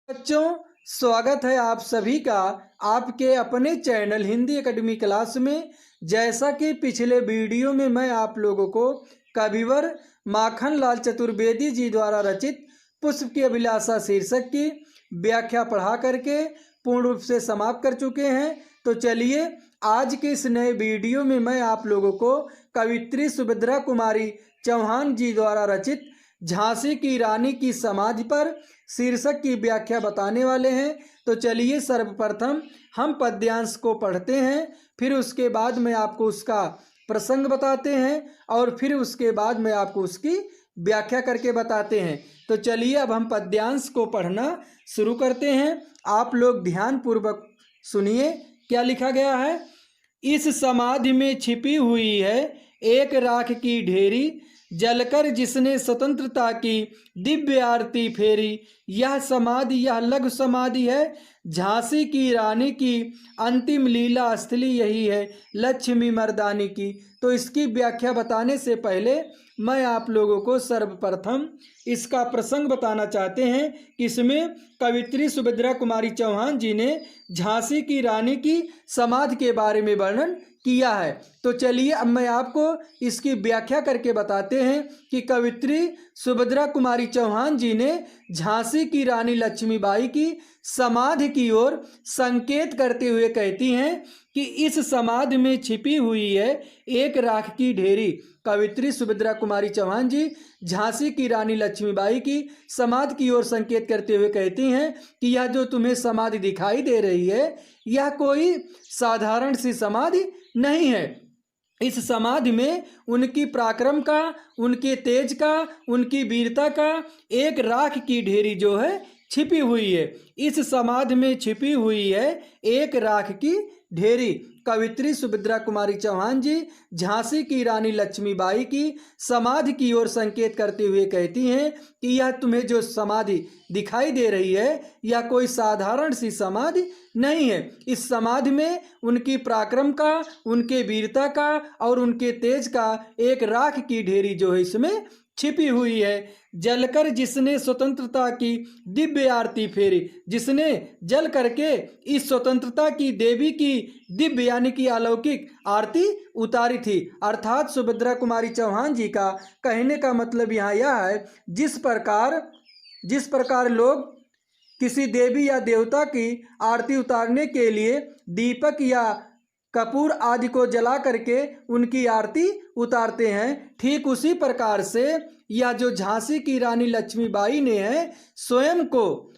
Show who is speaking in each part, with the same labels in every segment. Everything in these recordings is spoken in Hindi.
Speaker 1: बच्चों, स्वागत है आप सभी का आपके अपने चैनल हिंदी एकेडमी क्लास में। जैसा कि पिछले वीडियो में मैं आप लोगों को कविवर माखन लाल चतुर्वेदी जी द्वारा रचित पुष्प की अभिलाषा शीर्षक की व्याख्या पढ़ा करके पूर्ण रूप से समाप्त कर चुके हैं। तो चलिए आज के इस नए वीडियो में मैं आप लोगों को कवित्री सुभद्रा कुमारी चौहान जी द्वारा रचित झांसी की रानी की समाधि पर शीर्षक की व्याख्या बताने वाले हैं। तो चलिए सर्वप्रथम हम पद्यांश को पढ़ते हैं, फिर उसके बाद में आपको उसका प्रसंग बताते हैं और फिर उसके बाद में आपको उसकी व्याख्या करके बताते हैं। तो चलिए अब हम पद्यांश को पढ़ना शुरू करते हैं। आप लोग ध्यान पूर्वक सुनिए क्या लिखा गया है। इस समाधि में छिपी हुई है एक राख की ढेरी, जलकर जिसने स्वतंत्रता की दिव्य आरती फेरी। यह समाधि यह लघु समाधि है झांसी की रानी की, अंतिम लीला स्थली यही है लक्ष्मी मर्दानी की। तो इसकी व्याख्या बताने से पहले मैं आप लोगों को सर्वप्रथम इसका प्रसंग बताना चाहते हैं कि इसमें कवित्री सुभद्रा कुमारी चौहान जी ने झांसी की रानी की समाधि के बारे में वर्णन किया है। तो चलिए अब मैं आपको इसकी व्याख्या करके बताते हैं कि कवित्री सुभद्रा कुमारी चौहान जी ने झांसी की रानी लक्ष्मीबाई की समाधि की ओर संकेत करते हुए कहती हैं कि इस समाधि में छिपी हुई है एक राख की ढेरी। कवित्री सुभद्रा कुमारी चौहान जी झांसी की रानी लक्ष्मीबाई की समाधि की ओर संकेत करते हुए कहती हैं कि यह जो तुम्हें समाधि दिखाई दे रही है यह कोई साधारण सी समाधि नहीं है। इस समाधि में उनकी पराक्रम का, उनके तेज का, उनकी वीरता का एक राख की ढेरी जो है छिपी हुई है। इस समाधि में छिपी हुई है एक राख की ढेरी। कवित्री सुभद्रा कुमारी चौहान जी झांसी की रानी लक्ष्मीबाई की समाधि की ओर संकेत करते हुए कहती हैं कि यह तुम्हें जो समाधि दिखाई दे रही है यह कोई साधारण सी समाधि नहीं है। इस समाधि में उनकी पराक्रम का, उनके वीरता का और उनके तेज का एक राख की ढेरी जो है इसमें छिपी हुई है। जलकर जिसने स्वतंत्रता की दिव्य आरती फेरी, जिसने जल करके इस स्वतंत्रता की देवी की दिव्य यानी कि अलौकिक आरती उतारी थी। अर्थात सुभद्रा कुमारी चौहान जी का कहने का मतलब यहाँ यह है जिस प्रकार लोग किसी देवी या देवता की आरती उतारने के लिए दीपक या कपूर आदि को जला करके उनकी आरती उतारते हैं, ठीक उसी प्रकार से यह जो झांसी की रानी लक्ष्मीबाई ने है स्वयं को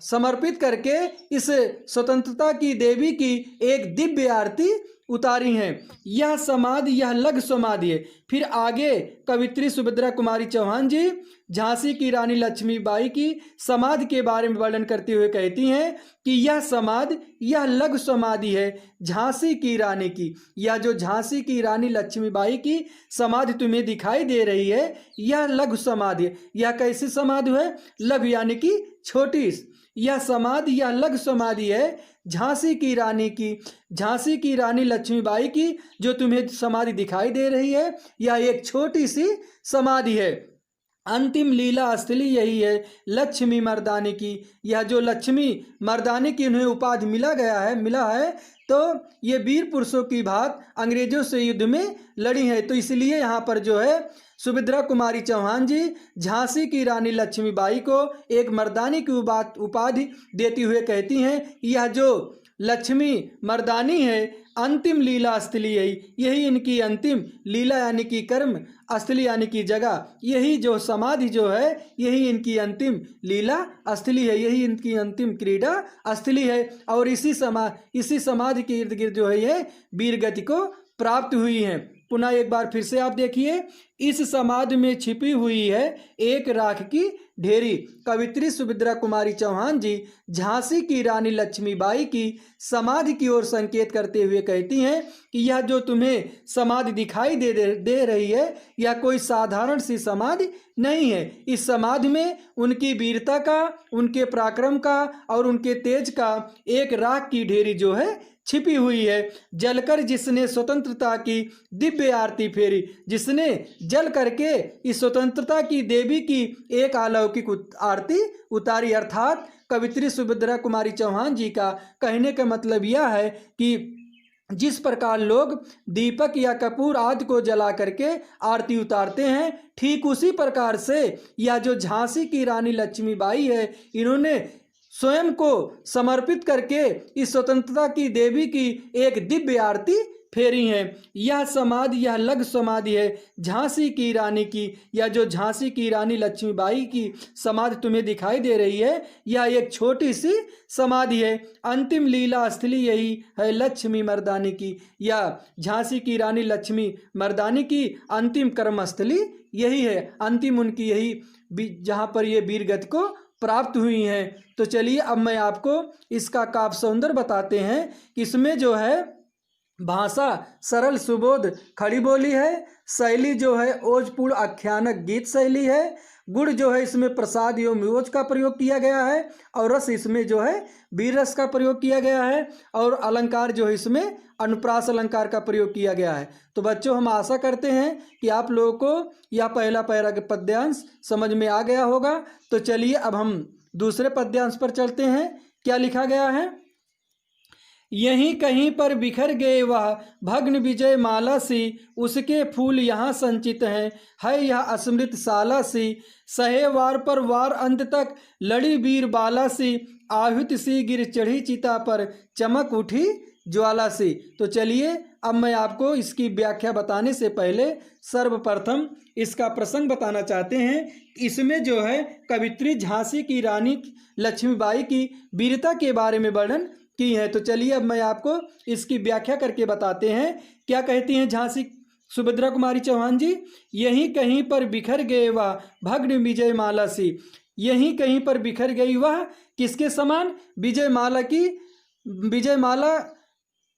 Speaker 1: समर्पित करके इस स्वतंत्रता की देवी की एक दिव्य आरती उतारी हैं। यह समाधि यह लघु समाधि है। फिर आगे कवित्री सुभद्रा कुमारी चौहान जी झांसी की रानी लक्ष्मीबाई की समाधि के बारे में वर्णन करते हुए कहती हैं कि यह समाधि यह लघु समाधि है झांसी की रानी की। यह जो झांसी की रानी लक्ष्मीबाई की समाधि तुम्हें दिखाई दे रही है यह लघु समाधि है। यह कैसी समाधि है? लघु यानी कि छोटी। यह समाधि यह लघु समाधि है झांसी की रानी की, झांसी की रानी लक्ष्मीबाई की जो तुम्हें समाधि दिखाई दे रही है यह एक छोटी सी समाधि है। अंतिम लीला स्थली यही है लक्ष्मी मर्दानी की। यह जो लक्ष्मी मर्दानी की उन्हें उपाधि मिला है तो ये वीर पुरुषों की भांति अंग्रेजों से युद्ध में लड़ी है। तो इसलिए यहाँ पर जो है सुभद्रा कुमारी चौहान जी झांसी की रानी लक्ष्मीबाई को एक मर्दानी की उपाधि देती हुए कहती हैं यह जो लक्ष्मी मर्दानी है अंतिम लीला स्थली यही इनकी अंतिम लीला यानी कि कर्म स्थली यानी कि जगह, यही जो समाधि जो है यही इनकी अंतिम लीला स्थली है, यही इनकी अंतिम क्रीड़ा स्थली है। और इसी समाधि के इर्द गिर्द जो है ये वीर गति को प्राप्त हुई है। पुनः एक बार फिर से आप देखिए, इस समाधि में छिपी हुई है एक राख की ढेरी। कवित्री सुभद्रा कुमारी चौहान जी झांसी की रानी लक्ष्मीबाई की समाधि की ओर संकेत करते हुए कहती हैं कि यह जो तुम्हें समाधि दिखाई दे रही है यह कोई साधारण सी समाधि नहीं है। इस समाधि में उनकी वीरता का, उनके पराक्रम का और उनके तेज का एक राख की ढेरी जो है छिपी हुई है। जलकर जिसने स्वतंत्रता की दिव्य आरती फेरी, जिसने जल करके इस स्वतंत्रता की देवी की एक अलौकिक लौकिक आरती उतारी। अर्थात कवित्री सुभद्रा कुमारी चौहान जी का कहने का मतलब यह है कि जिस प्रकार लोग दीपक या कपूर आदि को जला करके आरती उतारते हैं, ठीक उसी प्रकार से यह जो झांसी की रानी लक्ष्मीबाई है, इन्होंने स्वयं को समर्पित करके इस स्वतंत्रता की देवी की एक दिव्य आरती फेरी है। यह समाधि, यह लघु समाधि है झांसी की रानी की। यह जो झांसी की रानी लक्ष्मीबाई की समाधि तुम्हें दिखाई दे रही है, यह एक छोटी सी समाधि है। अंतिम लीला स्थली यही है लक्ष्मी मर्दानी की। यह झांसी की रानी लक्ष्मी मर्दानी की अंतिम कर्मस्थली यही है, अंतिम उनकी यही जहाँ पर ये वीर गति को प्राप्त हुई हैं। तो चलिए अब मैं आपको इसका काव्य सौंदर्य बताते हैं कि इसमें जो है भाषा सरल सुबोध खड़ी बोली है, शैली जो है ओजपूर्ण आख्यानक गीत शैली है, गुण जो है इसमें प्रसाद एवं वियोज का प्रयोग किया गया है, और रस इसमें जो है वीर रस का प्रयोग किया गया है, और अलंकार जो है इसमें अनुप्रास अलंकार का प्रयोग किया गया है। तो बच्चों, हम आशा करते हैं कि आप लोगों को यह पहला पैरा के पद्यांश समझ में आ गया होगा। तो चलिए अब हम दूसरे पद्यांश पर चलते हैं। क्या लिखा गया है? यहीं कहीं पर बिखर गए वह भग्न विजय माला सी, उसके फूल यहाँ संचित हैं, है यह अस्मृत साला सी, सहे वार पर वार अंत तक लड़ी वीर बाला सी, आहुति सी गिर चढ़ी चिता पर चमक उठी ज्वाला सी। तो चलिए अब मैं आपको इसकी व्याख्या बताने से पहले सर्वप्रथम इसका प्रसंग बताना चाहते हैं। इसमें जो है कवित्री झांसी की रानी लक्ष्मीबाई की वीरता के बारे में वर्णन की है। तो चलिए अब मैं आपको इसकी व्याख्या करके बताते हैं। क्या कहती हैं झांसी सुभद्रा कुमारी चौहान जी? यहीं कहीं पर बिखर गए वह भग्न विजय माला सी। यहीं कहीं पर बिखर गई वह किसके समान? विजय माला की, विजय माला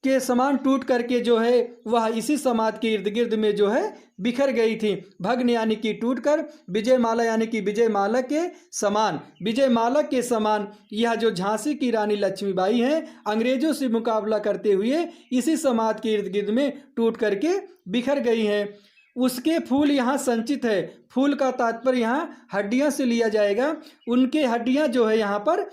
Speaker 1: के समान टूट करके जो है वह इसी समाज के इर्द गिर्द में जो है बिखर गई थी। भग्न यानी कि टूट कर, विजय माला यानी कि विजय माला के समान, विजय माला के समान यह जो झांसी की रानी लक्ष्मीबाई हैं, अंग्रेजों से मुकाबला करते हुए इसी समाज के इर्द गिर्द में टूट करके बिखर गई हैं। उसके फूल यहाँ संचित है। फूल का तात्पर्य यहाँ हड्डियाँ से लिया जाएगा। उनके हड्डियाँ जो है यहाँ पर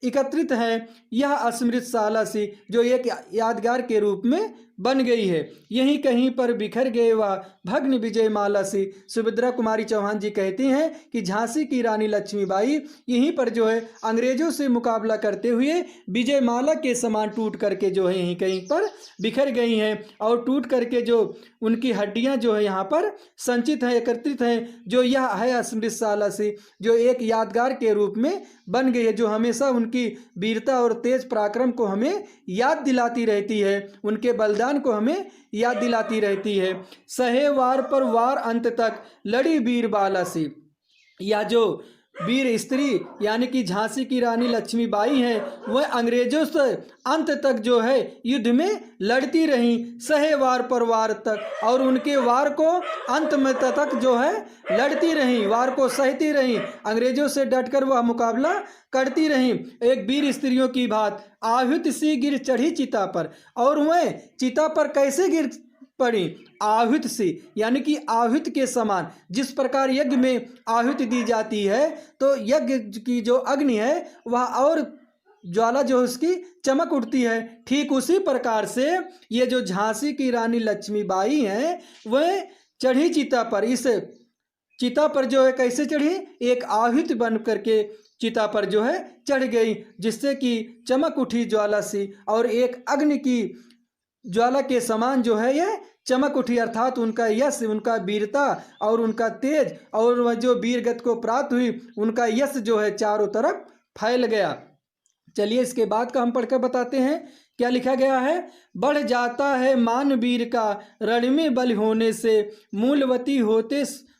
Speaker 1: एकत्रित है। यह अस्मृत साला सी, जो एक यादगार के रूप में बन गई है। यहीं कहीं पर बिखर गए वह भग्न विजय माला सी। सुभद्रा कुमारी चौहान जी कहती हैं कि झांसी की रानी लक्ष्मीबाई यहीं पर जो है अंग्रेजों से मुकाबला करते हुए विजय माला के समान टूट करके जो है यहीं कहीं पर बिखर गई हैं, और टूट करके जो उनकी हड्डियां जो है यहाँ पर संचित हैं, एकत्रित हैं, जो यह है अस्मृत साला सी, जो एक यादगार के रूप में बन गई है, जो हमेशा उनकी वीरता और तेज पराक्रम को हमें याद दिलाती रहती है, उनके बलिदान को हमें याद दिलाती रहती है। सहे वार पर वार अंत तक लड़ी वीर बाला सी। या जो वीर स्त्री यानी कि झांसी की रानी लक्ष्मीबाई हैं, वह अंग्रेजों से अंत तक जो है युद्ध में लड़ती रहीं, सहे वार पर वार तक, और उनके वार को अंत में तक जो है लड़ती रहीं, वार को सहती रहीं, अंग्रेजों से डटकर वह मुकाबला करती रहीं। एक वीर स्त्रियों की बात, आहुति सी गिर चढ़ी चिता पर, और वह चिता पर कैसे गिर पड़ी? आहुति सी यानी कि आहुति के समान। जिस प्रकार यज्ञ में आहुति दी जाती है तो यज्ञ की जो अग्नि है वह और ज्वाला जो उसकी चमक उठती है, ठीक उसी प्रकार से ये जो झांसी की रानी लक्ष्मीबाई हैं वह चढ़ी चिता पर। इस चिता पर जो है कैसे चढ़ी? एक आहुति बन करके चिता पर जो है चढ़ गई, जिससे कि चमक उठी ज्वाला सी, और एक अग्नि की ज्वाला के समान जो है यह चमक उठी। अर्थात उनका यश, उनका वीरता और उनका तेज, और वह जो वीरगति को प्राप्त हुई, उनका यश जो है चारों तरफ फैल गया। चलिए इसके बाद का हम पढ़कर बताते हैं। क्या लिखा गया है? बढ़ जाता है मान वीर का रण में बल होने से, मूलवती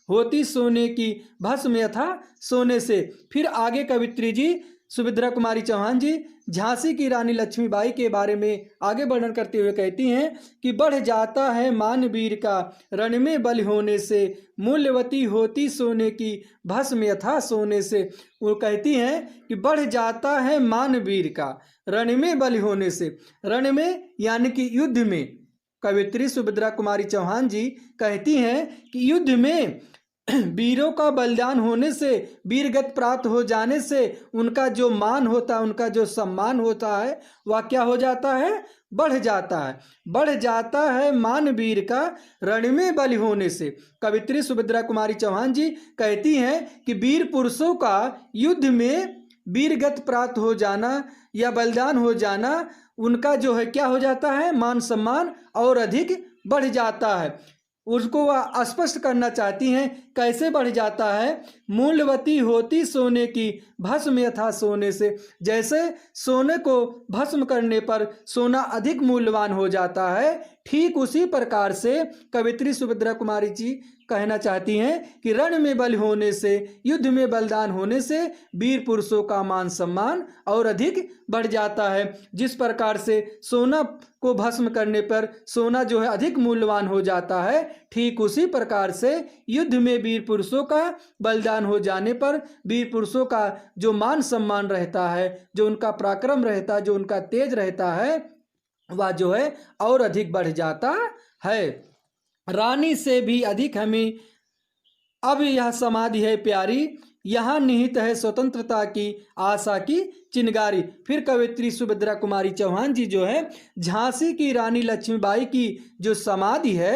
Speaker 1: होती सोने की भस्म यथा सोने से। फिर आगे कवित्री जी सुभद्रा कुमारी चौहान जी झांसी की रानी लक्ष्मीबाई के बारे में आगे वर्णन करते हुए कहती हैं कि बढ़ जाता है मान वीर का रण में बल होने से, मूल्यवती होती सोने की भस्म यथा सोने से। वो कहती हैं कि बढ़ जाता है मान वीर का रण में बल होने से। रण में यानी कि युद्ध में। कवित्री सुभद्रा कुमारी चौहान जी कहती हैं कि युद्ध में वीरों का बलिदान होने से, वीरगति प्राप्त हो जाने से उनका जो मान होता है, उनका जो सम्मान होता है, वह क्या हो जाता है? बढ़ जाता है। बढ़ जाता है मान वीर का रण में बलि होने से। कवित्री सुभद्रा कुमारी चौहान जी कहती हैं कि वीर पुरुषों का युद्ध में वीरगति प्राप्त हो जाना या बलिदान हो जाना, उनका जो है क्या हो जाता है? मान सम्मान और अधिक बढ़ जाता है। उसको वह स्पष्ट करना चाहती हैं, कैसे बढ़ जाता है? मूल्यवती होती सोने की भस्म यथा सोने से। जैसे सोने को भस्म करने पर सोना अधिक मूल्यवान हो जाता है, ठीक उसी प्रकार से कवित्री सुभद्रा कुमारी जी कहना चाहती हैं कि रण में बलि होने से, युद्ध में बलिदान होने से वीर पुरुषों का मान सम्मान और अधिक बढ़ जाता है। जिस प्रकार से सोना को भस्म करने पर सोना जो है अधिक मूल्यवान हो जाता है, ठीक उसी प्रकार से युद्ध में वीर पुरुषों का बलिदान हो जाने पर वीर पुरुषों का जो मान सम्मान रहता है, जो उनका पराक्रम रहता है, जो उनका तेज रहता है, वह जो है और अधिक बढ़ जाता है। रानी से भी अधिक हमें अब यह समाधि है प्यारी, यहाँ निहित है स्वतंत्रता की आशा की चिनगारी। फिर कवित्री सुभद्रा कुमारी चौहान जी जो है झांसी की रानी लक्ष्मीबाई की जो समाधि है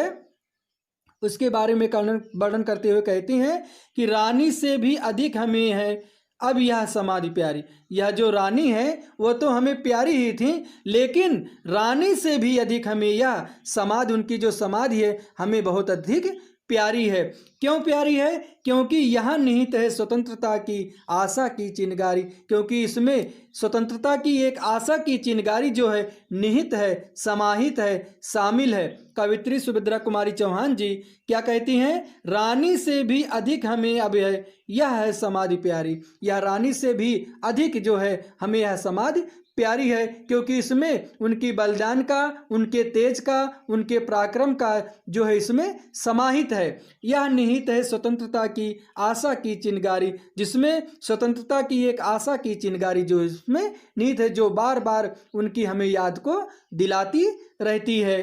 Speaker 1: उसके बारे में वर्णन करते हुए कहती हैं कि रानी से भी अधिक हमें है अब यह समाधि प्यारी। यह जो रानी है वो तो हमें प्यारी ही थी, लेकिन रानी से भी अधिक हमें यह समाधि, उनकी जो समाधि है, हमें बहुत अधिक प्यारी है। क्यों प्यारी है? क्योंकि यहाँ निहित है स्वतंत्रता की आशा की चिनगारी। क्योंकि इसमें स्वतंत्रता की एक आशा की चिनगारी जो है निहित है, समाहित है, शामिल है। कवित्री सुभद्रा कुमारी चौहान जी क्या कहती हैं? रानी से भी अधिक हमें अब है यह है समाधि प्यारी। यह रानी से भी अधिक जो है हमें यह समाधि प्यारी है, क्योंकि इसमें उनकी बलिदान का, उनके तेज का, उनके पराक्रम का जो है इसमें समाहित है। यह निहित है स्वतंत्रता की आशा की चिनगारी, जिसमें स्वतंत्रता की एक आशा की चिनगारी जो इसमें निहित है, जो बार बार उनकी हमें याद को दिलाती रहती है।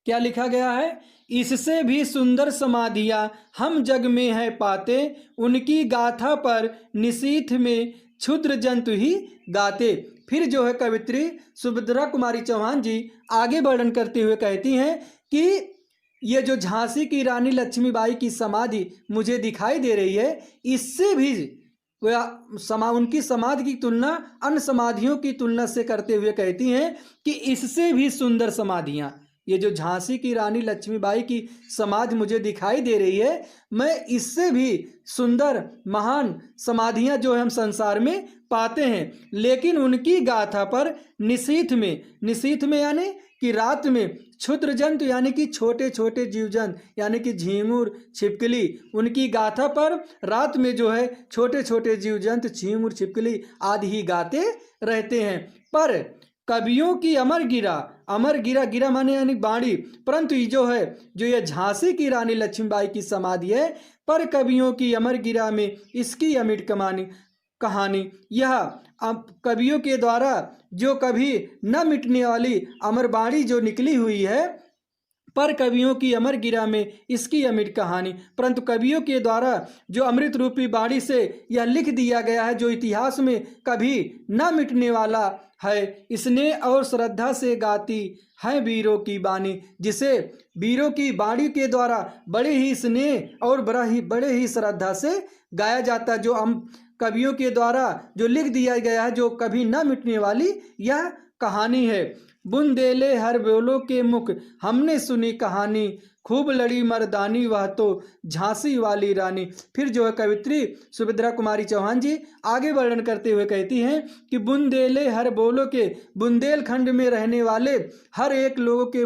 Speaker 1: क्या लिखा गया है? इससे भी सुंदर समाधियां हम जग में है पाते, उनकी गाथा पर निशीथ में क्षुद्र जंतु ही गाते। फिर जो है कवित्री सुभद्रा कुमारी चौहान जी आगे वर्णन करते हुए कहती हैं कि ये जो झांसी की रानी लक्ष्मीबाई की समाधि मुझे दिखाई दे रही है, इससे भी उनकी समाधि की तुलना अन्य समाधियों की तुलना से करते हुए कहती हैं कि इससे भी सुंदर समाधियां, ये जो झांसी की रानी लक्ष्मीबाई की समाधि मुझे दिखाई दे रही है, मैं इससे भी सुंदर महान समाधियां जो है हम संसार में पाते हैं। लेकिन उनकी गाथा पर निशीथ में यानी कि रात में क्षुद्र जंतु यानी कि छोटे छोटे जीव जंतु यानी कि झींगुर, छिपकली, उनकी गाथा पर रात में जो है छोटे छोटे जीव जंतु, झींगुर, छिपकली आदि ही गाते रहते हैं। पर कवियों की अमर गिरा माने यानी बाणी, परंतु ये जो ये झांसी की रानी लक्ष्मीबाई की समाधि है, पर कवियों की अमर गिरा में इसकी अमिट कहानी यह अब कवियों के द्वारा जो कभी न मिटने वाली अमर बाणी जो निकली हुई है, पर कवियों की अमर गिरा में इसकी अमिट कहानी, परंतु कवियों के द्वारा जो अमृत रूपी बाणी से यह लिख दिया गया है, जो इतिहास में कभी न मिटने वाला है, स्नेह और श्रद्धा से गाती है वीरों की बानी, जिसे वीरों की बाणी के द्वारा बड़े ही स्नेह और बड़े ही श्रद्धा से गाया जाता है। जो कवियों के द्वारा जो लिख दिया गया है, जो कभी न मिटने वाली यह कहानी है। बुंदेले हर बोलो के मुख हमने सुनी कहानी, खूब लड़ी मर्दानी वह तो झांसी वाली रानी। फिर जो है कवित्री सुभद्रा कुमारी चौहान जी आगे वर्णन करते हुए कहती हैं कि बुंदेले हर बोलो के, बुंदेलखंड में रहने वाले हर एक लोगों के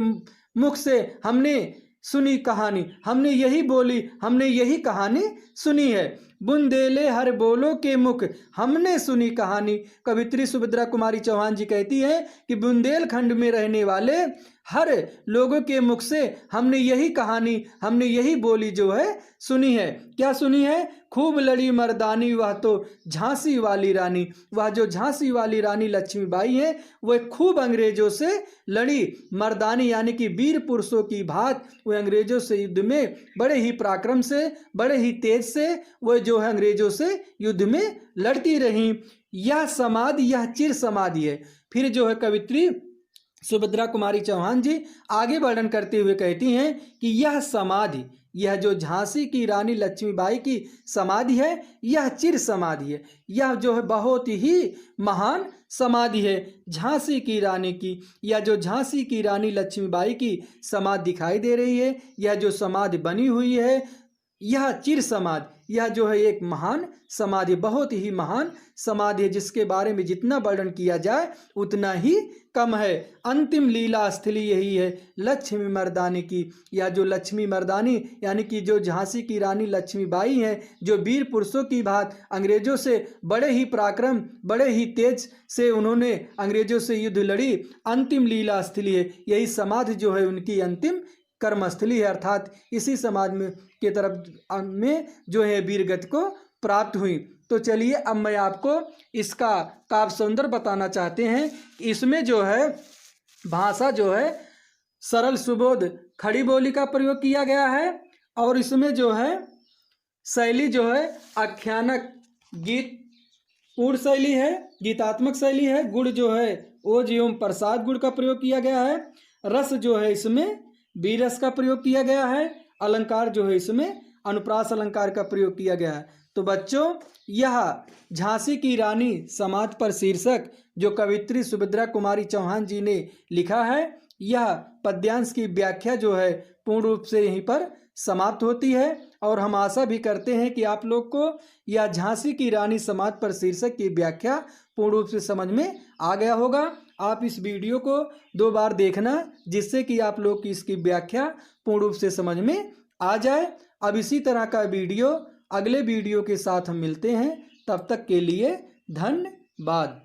Speaker 1: मुख से हमने सुनी कहानी, हमने यही बोली, हमने यही कहानी सुनी है। बुंदेले हर बोलो के मुख हमने सुनी कहानी। कवित्री सुभद्रा कुमारी चौहान जी कहती हैं कि बुंदेलखंड में रहने वाले हर लोगों के मुख से हमने यही कहानी, हमने यही बोली जो है सुनी है। क्या सुनी है? खूब लड़ी मर्दानी वह तो झांसी वाली रानी। वह जो झांसी वाली रानी लक्ष्मीबाई है वह खूब अंग्रेजों से लड़ी मर्दानी यानी कि वीर पुरुषों की भांत वह अंग्रेजों से युद्ध में बड़े ही पराक्रम से, बड़े ही तेज से वह जो है अंग्रेजों से युद्ध में लड़ती रही। यह समाधि, यह चिर समाधि है। फिर जो है कवित्री सुभद्रा कुमारी चौहान जी आगे वर्णन करते हुए कहती हैं कि यह समाधि, यह जो झांसी की रानी लक्ष्मीबाई की समाधि है, यह चिर समाधि है। यह जो है बहुत ही महान समाधि है। झांसी की रानी की, यह जो झांसी की रानी लक्ष्मीबाई की समाधि दिखाई दे रही है, यह जो समाधि बनी हुई है, यह चिर समाधि, यह जो है एक महान समाधि, बहुत ही महान समाधि है, जिसके बारे में जितना वर्णन किया जाए उतना ही कम है। अंतिम लीला स्थली यही है लक्ष्मी मर्दानी की। यह जो लक्ष्मी मर्दानी यानी कि जो झांसी की रानी लक्ष्मीबाई हैं, जो वीर पुरुषों की भांति अंग्रेजों से बड़े ही पराक्रम, बड़े ही तेज से उन्होंने अंग्रेजों से युद्ध लड़ी, अंतिम लीला स्थली है। यही समाधि जो है उनकी अंतिम कर्मस्थली है, अर्थात इसी समाधि में के तरफ में जो है वीरगति को प्राप्त हुई। तो चलिए अब मैं आपको इसका काव्य सौंदर्य बताना चाहते हैं। इसमें जो है भाषा जो है सरल सुबोध खड़ी बोली का प्रयोग किया गया है और इसमें जो है शैली जो है आख्यानक गीत पूर्ण शैली है, गीतात्मक शैली है। गुण जो है ओज एवं प्रसाद गुण का प्रयोग किया गया है। रस जो है इसमें बीरस का प्रयोग किया गया है। अलंकार जो है इसमें अनुप्रास अलंकार का प्रयोग किया गया है। तो बच्चों, यह झांसी की रानी समाधि पर शीर्षक जो कवित्री सुभद्रा कुमारी चौहान जी ने लिखा है, यह पद्यांश की व्याख्या जो है पूर्ण रूप से यहीं पर समाप्त होती है। और हम आशा भी करते हैं कि आप लोग को यह झांसी की रानी समाधि पर शीर्षक की व्याख्या पूर्ण रूप से समझ में आ गया होगा। आप इस वीडियो को 2 बार देखना जिससे कि आप लोग की इसकी व्याख्या पूर्ण रूप से समझ में आ जाए। अब इसी तरह का वीडियो अगले वीडियो के साथ हम मिलते हैं। तब तक के लिए धन्यवाद।